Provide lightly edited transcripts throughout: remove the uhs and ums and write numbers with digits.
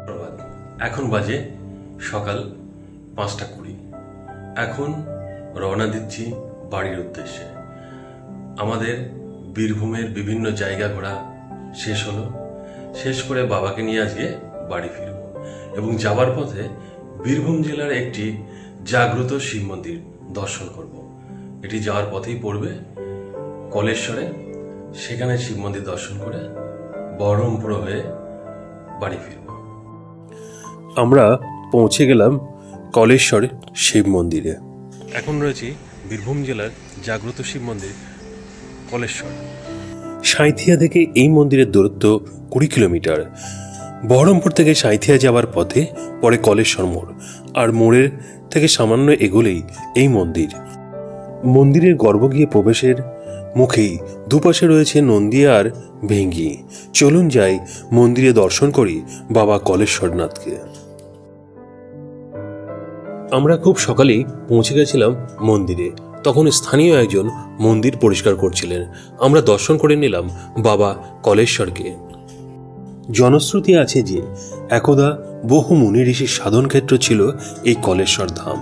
প্রভাত। এখন বাজে সকাল 5:20। এখন রওনা দিচ্ছি বাড়ির উদ্দেশ্যে। আমাদের বীরভূমের বিভিন্ন জায়গা ঘোরা শেষ হলো। শেষ করে বাবাকে নিয়ে আজকে বাড়ি ফিরব এবং যাবার পথে বীরভূম জেলার একটি জাগ্রত শিব মন্দির দর্শন করব। এটি যাওয়ার পথেই পড়বে কলেশ্বরে। সেখানে শিব মন্দির দর্শন করে বহরমপুর হয়ে বাড়ি ফিরব। আমরা পৌঁছে গেলাম কলেশ্বর শিব মন্দিরে। এখন রয়েছি বীরভূম জেলার জাগ্রত শিব মন্দির কলেশ্বর। সাঁইথিয়া থেকে এই মন্দিরের দূরত্ব 20 কিলোমিটার। বহরমপুর থেকে সাঁইথিয়া যাওয়ার পথে পরে কলেশ্বর মোড়, আর মোড়ের থেকে সামান্য এগোলেই এই মন্দির। মন্দিরের গর্ভগৃহে প্রবেশের মুখেই দুপাশে রয়েছে নন্দিয়া আর ভেঙ্গি। চলুন যাই মন্দিরে দর্শন করি বাবা কলেশ্বরনাথকে। আমরা খুব সকালেই পৌঁছে গেছিলাম মন্দিরে। তখন স্থানীয় একজন মন্দির পরিষ্কার করছিলেন। আমরা দর্শন করে নিলাম বাবা কলেশ্বরকে। জনশ্রুতি আছে যে একদা বহু মুনি ঋষির সাধন ক্ষেত্র ছিল এই কলেশ্বর ধাম।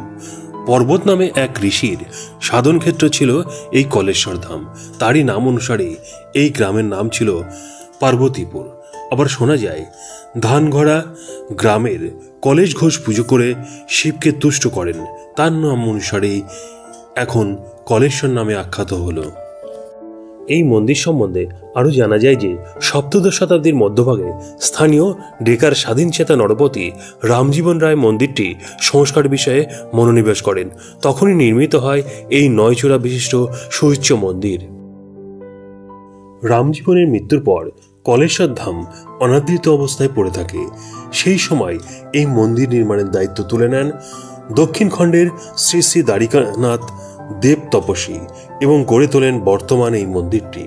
পর্বত নামে এক ঋষির সাধন ক্ষেত্র ছিল এই কলেশ্বর ধাম। তারই নাম অনুসারে এই গ্রামের নাম ছিল পার্বতীপুর। আবার শোনা যায় ধানঘড়া গ্রামের কলেশ ঘোষ পুজো করে শিবকে তুষ্ট করেন। তার নাম অনুসারেই এখন কলেশ্বর নামে আখ্যাত হলো। এই মন্দির সম্বন্ধে আরও জানা যায় যে সপ্তদশ শতাব্দীর মধ্যভাগে স্থানীয় ডেকার স্বাধীনচেতা নরপতি রামজীবন রায় মন্দিরটি সংস্কার বিষয়ে মনোনিবেশ করেন। তখনই নির্মিত হয় এই 9 চূড়া বিশিষ্ট সুউচ্চ মন্দির। রামজীবনের মৃত্যুর পর কলেশ্বর ধাম অনাদৃত অবস্থায় পড়ে থাকে। সেই সময় এই মন্দির নির্মাণের দায়িত্ব তুলে নেন দক্ষিণ খণ্ডের শ্রী শ্রী দ্বারিকানাথ দেব তপস্বী এবং গড়ে তোলেন বর্তমান এই মন্দিরটি।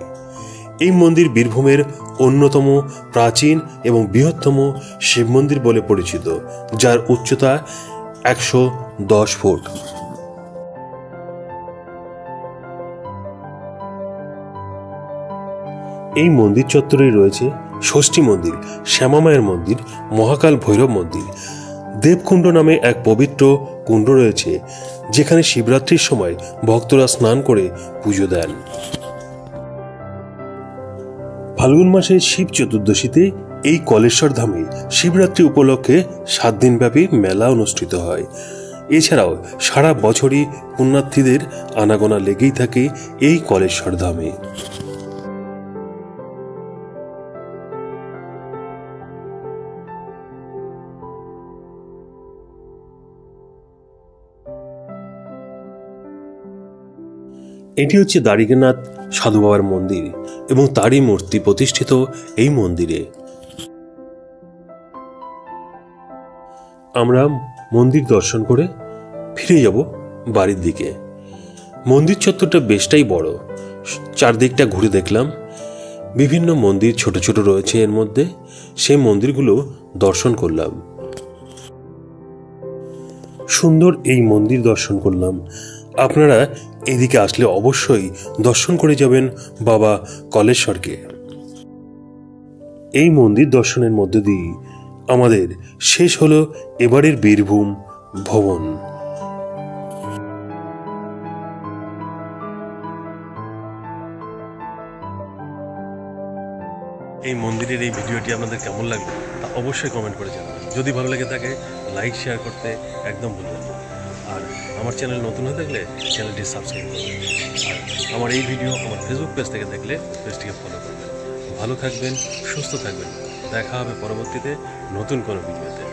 এই মন্দির বীরভূমের অন্যতম প্রাচীন এবং বৃহত্তম শিব মন্দির বলে পরিচিত, যার উচ্চতা 110 ফুট। এই মন্দির চত্বরে রয়েছে ষষ্ঠী মন্দির, শ্যামামায়ের মন্দির, মহাকাল ভৈরব মন্দির। দেবকুণ্ড নামে এক পবিত্র কুণ্ড রয়েছে, যেখানে শিবরাত্রির সময় ভক্তরা স্নান করে পুজো দেন। ফাল্গুন মাসের শিব চতুর্দশীতে এই কলেশ্বর ধামে শিবরাত্রি উপলক্ষে 7 দিনব্যাপী মেলা অনুষ্ঠিত হয়। এছাড়াও সারা বছরই পুণ্যার্থীদের আনাগোনা লেগেই থাকে এই কলেশ্বর ধামে। এটি হচ্ছে দ্বারিকানাথ সাধু বাবার মন্দির এবং তারই মূর্তি প্রতিষ্ঠিত এই মন্দিরে। আমরা মন্দির দর্শন করে ফিরে যাব বাড়ির দিকে। মন্দির চত্বরটা বেশটাই বড়। চারদিকটা ঘুরে দেখলাম। বিভিন্ন মন্দির ছোট ছোট রয়েছে এর মধ্যে। সেই মন্দিরগুলো দর্শন করলাম। সুন্দর এই মন্দির দর্শন করলাম। আপনারা এদিকে আসলে অবশ্যই দর্শন করে যাবেন বাবা কলেশ্বরকে। এই মন্দির দর্শনের মধ্য দিয়ে আমাদের শেষ হলো এবারের বীরভূম ভ্রমণ। এই মন্দিরের এই ভিডিওটি আপনাদের কেমন লাগলো তা অবশ্যই কমেন্ট করে জানাবেন। যদি ভালো লেগে থাকে লাইক শেয়ার করতে একদম ভুলবেন না। আর আমার চ্যানেল নতুন হয়ে থাকলে চ্যানেলটি সাবস্ক্রাইব করবেন। আর আমার এই ভিডিও আমার ফেসবুক পেজ থেকে দেখলে পেজটিকে ফলো করবেন। ভালো থাকবেন, সুস্থ থাকবেন। দেখা হবে পরবর্তীতে নতুন কোনো ভিডিওতে।